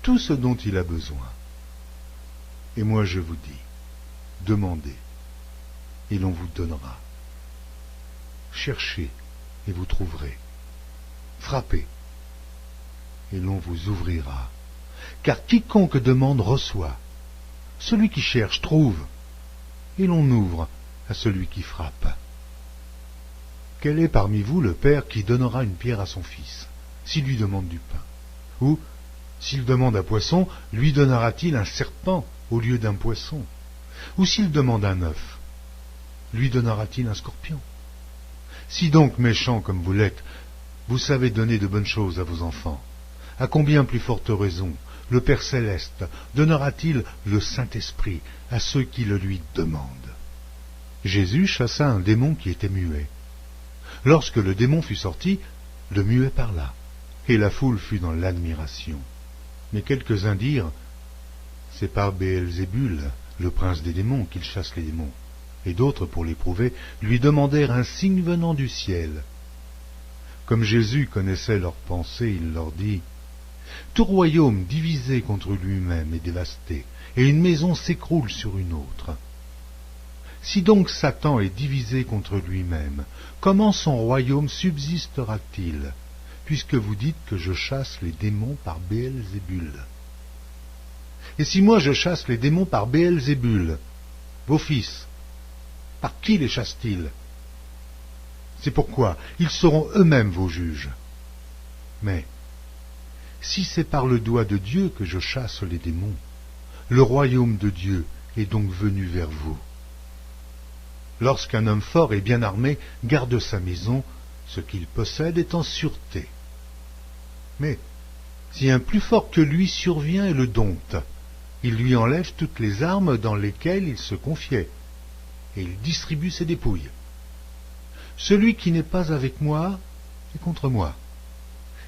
tout ce dont il a besoin. Et moi je vous dis, demandez, et l'on vous donnera. Cherchez, et vous trouverez. Frappez, et l'on vous ouvrira. Car quiconque demande reçoit. Celui qui cherche trouve, et l'on ouvre à celui qui frappe. Quel est parmi vous le père qui donnera une pierre à son fils, s'il lui demande du pain? Ou, s'il demande un poisson, lui donnera-t-il un serpent au lieu d'un poisson? Ou s'il demande un œuf, lui donnera-t-il un scorpion? Si donc, méchants comme vous l'êtes, vous savez donner de bonnes choses à vos enfants, à combien plus forte raison le Père céleste donnera-t-il le Saint-Esprit à ceux qui le lui demandent. Jésus chassa un démon qui était muet. Lorsque le démon fut sorti, le muet parla, et la foule fut dans l'admiration. Mais quelques-uns dirent, « C'est par Béelzébul, le prince des démons, qu'il chasse les démons. » Et d'autres, pour l'éprouver, lui demandèrent un signe venant du ciel. Comme Jésus connaissait leurs pensées, il leur dit, « Tout royaume divisé contre lui-même est dévasté, et une maison s'écroule sur une autre. Si donc Satan est divisé contre lui-même, comment son royaume subsistera-t-il, puisque vous dites que je chasse les démons par Béelzébul? Et si moi je chasse les démons par Béelzébul, vos fils, par qui les chassent-ils? C'est pourquoi ils seront eux-mêmes vos juges. Mais si c'est par le doigt de Dieu que je chasse les démons, le royaume de Dieu est donc venu vers vous. Lorsqu'un homme fort et bien armé garde sa maison, ce qu'il possède est en sûreté. Mais si un plus fort que lui survient et le dompte, il lui enlève toutes les armes dans lesquelles il se confiait, et il distribue ses dépouilles. Celui qui n'est pas avec moi est contre moi,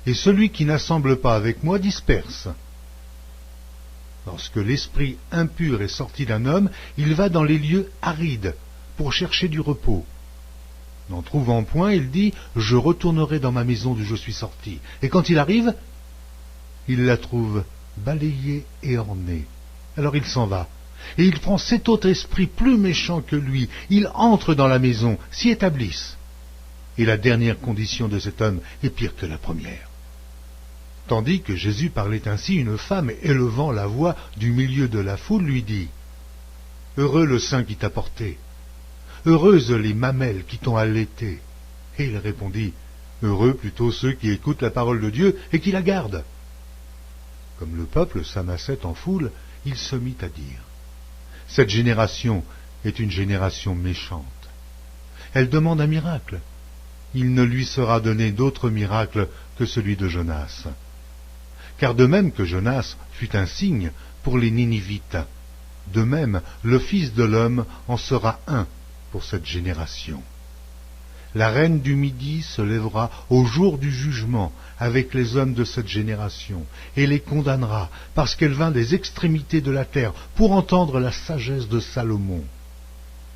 et celui qui n'assemble pas avec moi disperse. Lorsque l'esprit impur est sorti d'un homme, il va dans les lieux arides pour chercher du repos. N'en trouvant point, il dit « Je retournerai dans ma maison d'où je suis sorti. » Et quand il arrive, il la trouve balayée et ornée. Alors il s'en va, et il prend 7 autres esprits plus méchants que lui. Ils entrent dans la maison, s'y établissent. Et la dernière condition de cet homme est pire que la première. Tandis que Jésus parlait ainsi, une femme, élevant la voix du milieu de la foule, lui dit « Heureux le sein qui t'a porté, heureuses les mamelles qui t'ont allaité. » Et il répondit « Heureux plutôt ceux qui écoutent la parole de Dieu et qui la gardent. » Comme le peuple s'amassait en foule, il se mit à dire « Cette génération est une génération méchante. Elle demande un miracle. Il ne lui sera donné d'autre miracle que celui de Jonas. Car de même que Jonas fut un signe pour les Ninivites, de même le Fils de l'homme en sera un pour cette génération. La reine du Midi se lèvera au jour du jugement avec les hommes de cette génération, et les condamnera, parce qu'elle vint des extrémités de la terre pour entendre la sagesse de Salomon.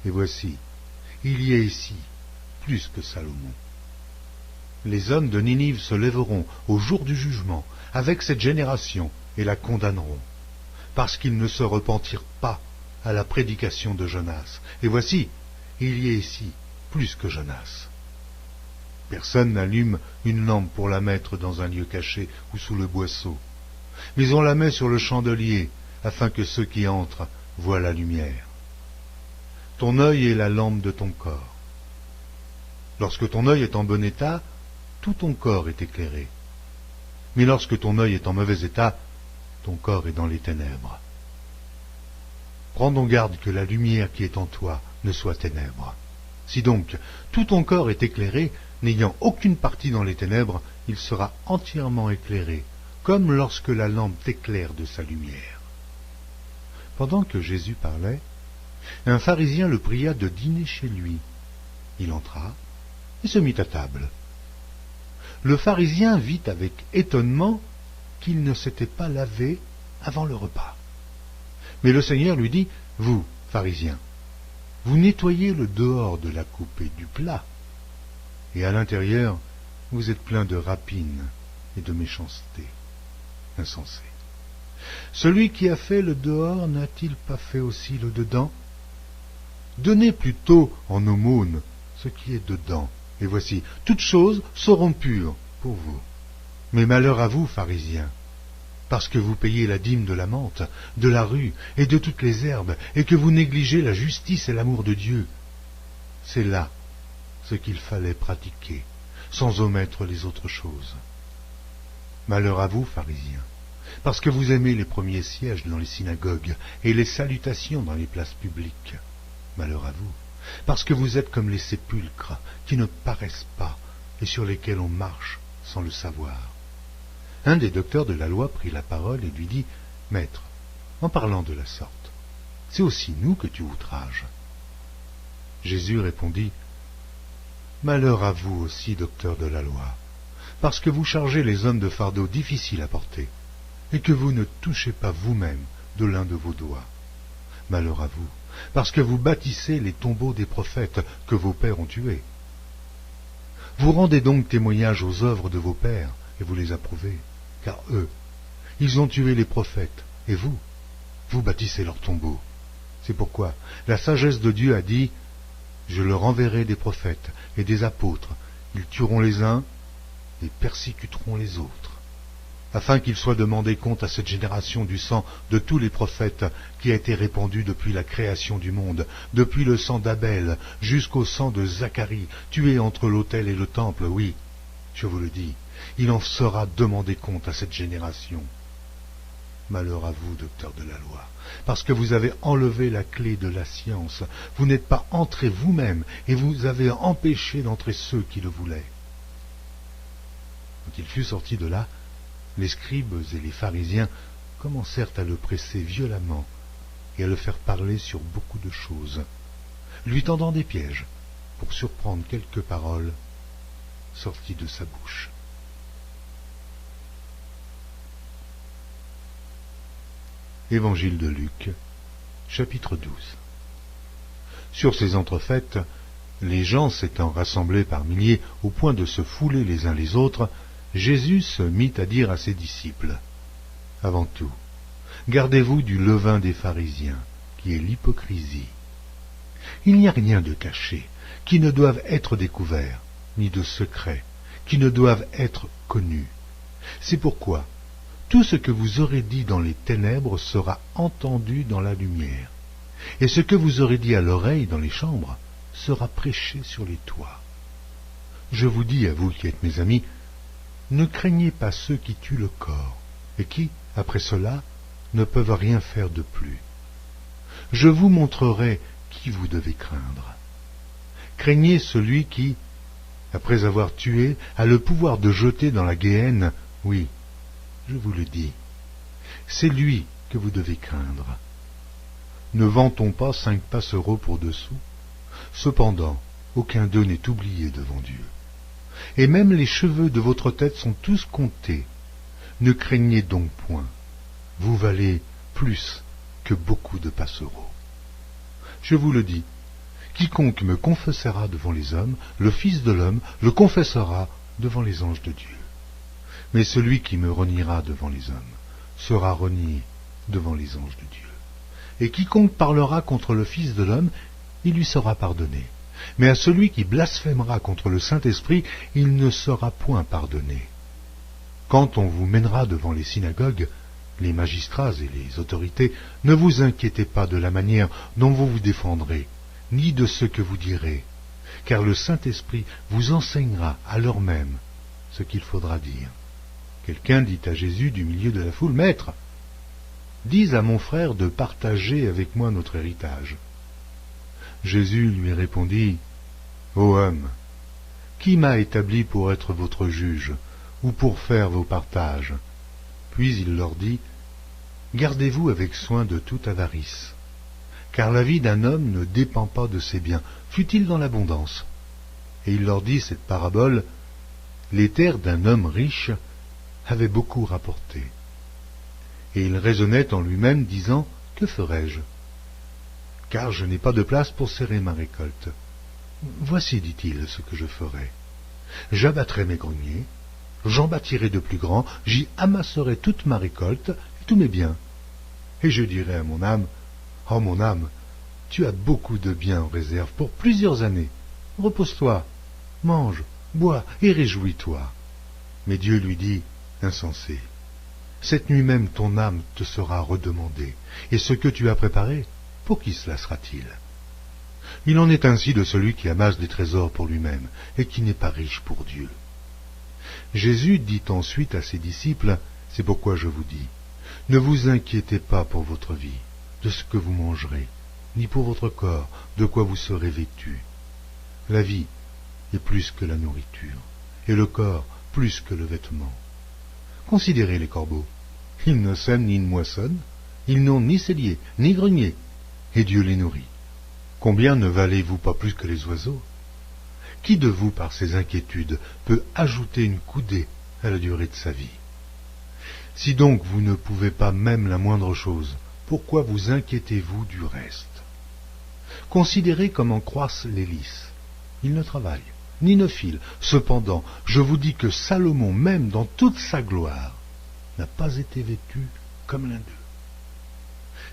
Et voici, il y a ici plus que Salomon. Les hommes de Ninive se lèveront au jour du jugement avec cette génération et la condamneront, parce qu'ils ne se repentirent pas à la prédication de Jonas. Et voici, il y a ici plus que Jonas. Personne n'allume une lampe pour la mettre dans un lieu caché ou sous le boisseau, mais on la met sur le chandelier, afin que ceux qui entrent voient la lumière. Ton œil est la lampe de ton corps. Lorsque ton œil est en bon état, tout ton corps est éclairé. Mais lorsque ton œil est en mauvais état, ton corps est dans les ténèbres. Prends donc garde que la lumière qui est en toi ne soit ténèbres. Si donc tout ton corps est éclairé, n'ayant aucune partie dans les ténèbres, il sera entièrement éclairé, comme lorsque la lampe t'éclaire de sa lumière. Pendant que Jésus parlait, un pharisien le pria de dîner chez lui. Il entra et se mit à table. Le pharisien vit avec étonnement qu'il ne s'était pas lavé avant le repas. Mais le Seigneur lui dit, « Vous, pharisiens, vous nettoyez le dehors de la coupe et du plat, et à l'intérieur, vous êtes plein de rapine et de méchanceté. Insensé. Celui qui a fait le dehors n'a-t-il pas fait aussi le dedans? Donnez plutôt en aumône ce qui est dedans, et voici, toutes choses seront pures pour vous. Mais malheur à vous, pharisiens, parce que vous payez la dîme de la menthe, de la rue et de toutes les herbes, et que vous négligez la justice et l'amour de Dieu. C'est là ce qu'il fallait pratiquer, sans omettre les autres choses. Malheur à vous, pharisiens, parce que vous aimez les premiers sièges dans les synagogues et les salutations dans les places publiques. Malheur à vous, parce que vous êtes comme les sépulcres qui ne paraissent pas et sur lesquels on marche sans le savoir. Un des docteurs de la loi prit la parole et lui dit, « Maître, en parlant de la sorte, c'est aussi nous que tu outrages. » Jésus répondit, « Malheur à vous aussi, docteurs de la loi, parce que vous chargez les hommes de fardeaux difficiles à porter, et que vous ne touchez pas vous-même de l'un de vos doigts. Malheur à vous, parce que vous bâtissez les tombeaux des prophètes que vos pères ont tués. Vous rendez donc témoignage aux œuvres de vos pères, et vous les approuvez, car eux, ils ont tué les prophètes, et vous bâtissez leurs tombeaux. C'est pourquoi la sagesse de Dieu a dit, « Je leur enverrai des prophètes et des apôtres, ils tueront les uns et persécuteront les autres, afin qu'il soit demandé compte à cette génération du sang de tous les prophètes qui a été répandu depuis la création du monde, depuis le sang d'Abel jusqu'au sang de Zacharie, tué entre l'autel et le temple, oui, je vous le dis, il en sera demandé compte à cette génération. Malheur à vous, docteurs de la loi, parce que vous avez enlevé la clé de la science, vous n'êtes pas entrés vous-même, et vous avez empêché d'entrer ceux qui le voulaient. » Quand il fut sorti de là, les scribes et les pharisiens commencèrent à le presser violemment et à le faire parler sur beaucoup de choses, lui tendant des pièges pour surprendre quelques paroles sorties de sa bouche. Évangile de Luc, chapitre 12. Sur ces entrefaites, les gens s'étant rassemblés par milliers au point de se fouler les uns les autres, Jésus se mit à dire à ses disciples, « Avant tout, gardez-vous du levain des pharisiens, qui est l'hypocrisie. Il n'y a rien de caché, qui ne doive être découvert, ni de secret, qui ne doivent être connus. C'est pourquoi tout ce que vous aurez dit dans les ténèbres sera entendu dans la lumière, et ce que vous aurez dit à l'oreille dans les chambres sera prêché sur les toits. Je vous dis, à vous qui êtes mes amis, ne craignez pas ceux qui tuent le corps, et qui, après cela, ne peuvent rien faire de plus. Je vous montrerai qui vous devez craindre. Craignez celui qui, après avoir tué, a le pouvoir de jeter dans la géhenne, oui, je vous le dis, c'est lui que vous devez craindre. Ne vend-on pas 5 passereaux pour 2 sous? Cependant, aucun d'eux n'est oublié devant Dieu. Et même les cheveux de votre tête sont tous comptés. Ne craignez donc point, vous valez plus que beaucoup de passereaux. Je vous le dis, quiconque me confessera devant les hommes, le Fils de l'homme le confessera devant les anges de Dieu. Mais celui qui me reniera devant les hommes sera renié devant les anges de Dieu. Et quiconque parlera contre le Fils de l'homme, il lui sera pardonné. Mais à celui qui blasphémera contre le Saint-Esprit, il ne sera point pardonné. Quand on vous mènera devant les synagogues, les magistrats et les autorités, ne vous inquiétez pas de la manière dont vous vous défendrez, ni de ce que vous direz, car le Saint-Esprit vous enseignera à l'heure même ce qu'il faudra dire. Quelqu'un dit à Jésus du milieu de la foule, « Maître, dis à mon frère de partager avec moi notre héritage. » Jésus lui répondit, « Ô homme, qui m'a établi pour être votre juge, ou pour faire vos partages ?» Puis il leur dit, « Gardez-vous avec soin de toute avarice, car la vie d'un homme ne dépend pas de ses biens, fût-il dans l'abondance. » Et il leur dit cette parabole, « Les terres d'un homme riche avaient beaucoup rapporté. Et il raisonnait en lui-même, disant, « Que ferai-je ? Car je n'ai pas de place pour serrer ma récolte. Voici, dit-il, ce que je ferai. J'abattrai mes greniers, j'en bâtirai de plus grands, j'y amasserai toute ma récolte et tous mes biens. Et je dirai à mon âme, « Oh mon âme, tu as beaucoup de biens en réserve pour plusieurs années. Repose-toi, mange, bois et réjouis-toi. » Mais Dieu lui dit, « Insensé, cette nuit même ton âme te sera redemandée, et ce que tu as préparé, pour qui cela sera-t-il? Il en est ainsi de celui qui amasse des trésors pour lui-même, et qui n'est pas riche pour Dieu. » Jésus dit ensuite à ses disciples, « C'est pourquoi je vous dis, ne vous inquiétez pas pour votre vie, de ce que vous mangerez, ni pour votre corps, de quoi vous serez vêtus. La vie est plus que la nourriture, et le corps plus que le vêtement. Considérez les corbeaux. Ils ne sèment ni ne moissonnent, ils n'ont ni cellier, ni grenier, et Dieu les nourrit. Combien ne valez-vous pas plus que les oiseaux? Qui de vous, par ses inquiétudes, peut ajouter une coudée à la durée de sa vie? Si donc vous ne pouvez pas même la moindre chose, pourquoi vous inquiétez-vous du reste? Considérez comment croissent les lys. Ils ne travaillent, ni ne filent. Cependant, je vous dis que Salomon, même dans toute sa gloire, n'a pas été vêtu comme l'un d'eux.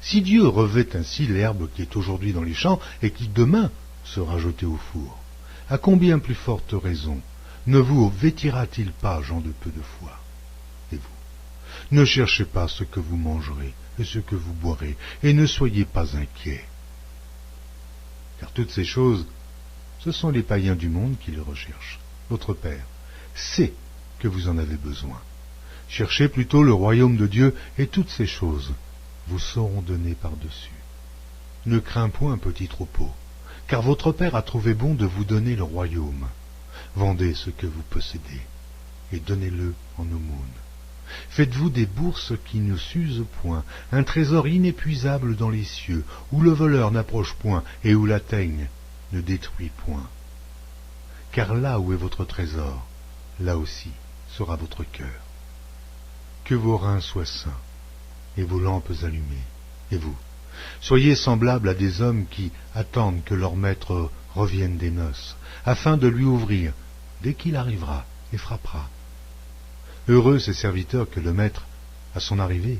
Si Dieu revêt ainsi l'herbe qui est aujourd'hui dans les champs et qui demain sera jetée au four, à combien plus forte raison ne vous vêtira-t-il pas, gens de peu de foi? Et vous, ne cherchez pas ce que vous mangerez et ce que vous boirez, et ne soyez pas inquiets. Car toutes ces choses, ce sont les païens du monde qui les recherchent. Votre Père sait que vous en avez besoin. Cherchez plutôt le royaume de Dieu, et toutes ces choses vous seront données par-dessus. Ne crains point, petit troupeau, car votre Père a trouvé bon de vous donner le royaume. Vendez ce que vous possédez, et donnez-le en aumône. Faites-vous des bourses qui ne s'usent point, un trésor inépuisable dans les cieux, où le voleur n'approche point, et où la teigne ne détruit point. Car là où est votre trésor, là aussi sera votre cœur. Que vos reins soient sains, et vos lampes allumées. Et vous, soyez semblables à des hommes qui attendent que leur maître revienne des noces, afin de lui ouvrir dès qu'il arrivera et frappera. Heureux ces serviteurs que le maître, à son arrivée,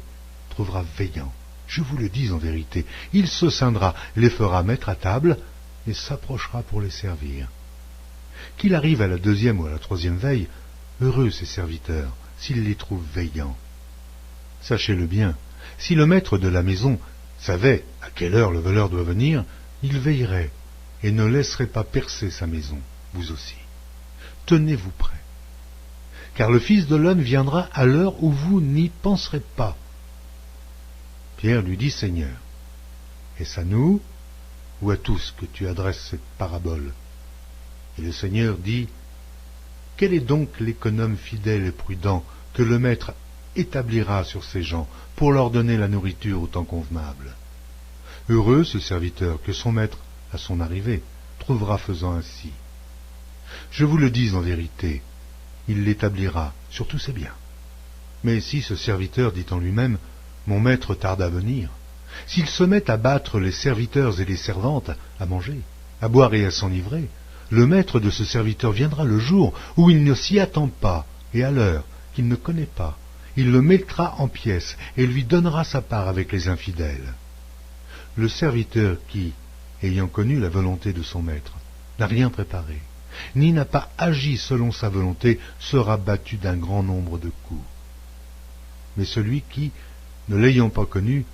trouvera veillant. Je vous le dis en vérité, il se ceindra, les fera mettre à table, et s'approchera pour les servir. Qu'il arrive à la deuxième ou à la troisième veille, heureux ces serviteurs, s'il les trouve veillants. Sachez-le bien, si le maître de la maison savait à quelle heure le voleur doit venir, il veillerait et ne laisserait pas percer sa maison, vous aussi. Tenez-vous prêts, car le Fils de l'homme viendra à l'heure où vous n'y penserez pas. Pierre lui dit, Seigneur, est-ce à nous ou à tous que tu adresses cette parabole? Et le Seigneur dit, quel est donc l'économe fidèle et prudent que le maître établira sur ses gens pour leur donner la nourriture au temps convenable? Heureux ce serviteur que son maître, à son arrivée, trouvera faisant ainsi. Je vous le dis en vérité, il l'établira sur tous ses biens. Mais si ce serviteur dit en lui-même, mon maître tarde à venir, s'il se met à battre les serviteurs et les servantes, à manger, à boire et à s'enivrer, le maître de ce serviteur viendra le jour où il ne s'y attend pas, et à l'heure qu'il ne connaît pas. Il le mettra en pièces et lui donnera sa part avec les infidèles. Le serviteur qui, ayant connu la volonté de son maître, n'a rien préparé, ni n'a pas agi selon sa volonté, sera battu d'un grand nombre de coups. Mais celui qui, ne l'ayant pas connu,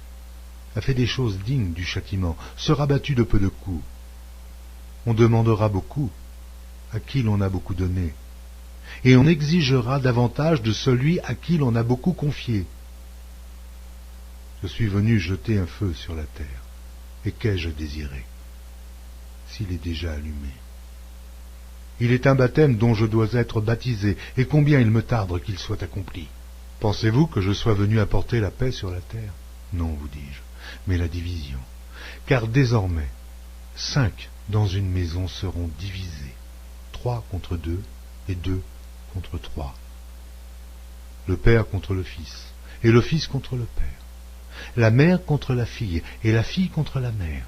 a fait des choses dignes du châtiment, sera battu de peu de coups. On demandera beaucoup à qui l'on a beaucoup donné, et on exigera davantage de celui à qui l'on a beaucoup confié. Je suis venu jeter un feu sur la terre, et qu'ai-je désiré, s'il est déjà allumé? Il est un baptême dont je dois être baptisé, et combien il me tarde qu'il soit accompli. Pensez-vous que je sois venu apporter la paix sur la terre? Non, vous dis-je, mais la division. Car désormais, 5 dans une maison seront divisés, 3 contre 2 et 2 contre 3. Le père contre le fils, et le fils contre le père. La mère contre la fille, et la fille contre la mère.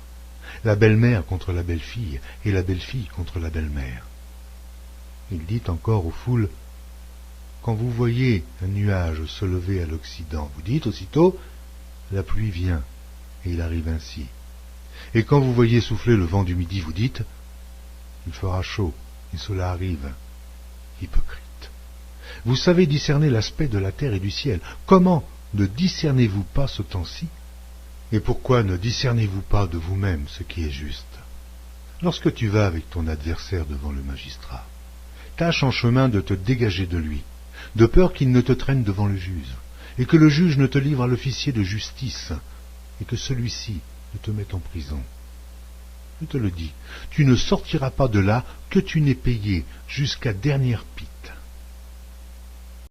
La belle-mère contre la belle-fille, et la belle-fille contre la belle-mère. Il dit encore aux foules, quand vous voyez un nuage se lever à l'Occident, vous dites aussitôt, la pluie vient, et il arrive ainsi. Et quand vous voyez souffler le vent du midi, vous dites, il fera chaud, et cela arrive. Hypocrite. Vous savez discerner l'aspect de la terre et du ciel. Comment ne discernez-vous pas ce temps-ci? Et pourquoi ne discernez-vous pas de vous-même ce qui est juste? Lorsque tu vas avec ton adversaire devant le magistrat, tâche en chemin de te dégager de lui, de peur qu'il ne te traîne devant le juge, et que le juge ne te livre à l'officier de justice, et que celui-ci ne te mette en prison. Je te le dis, tu ne sortiras pas de là que tu n'aies payé jusqu'à dernière pique.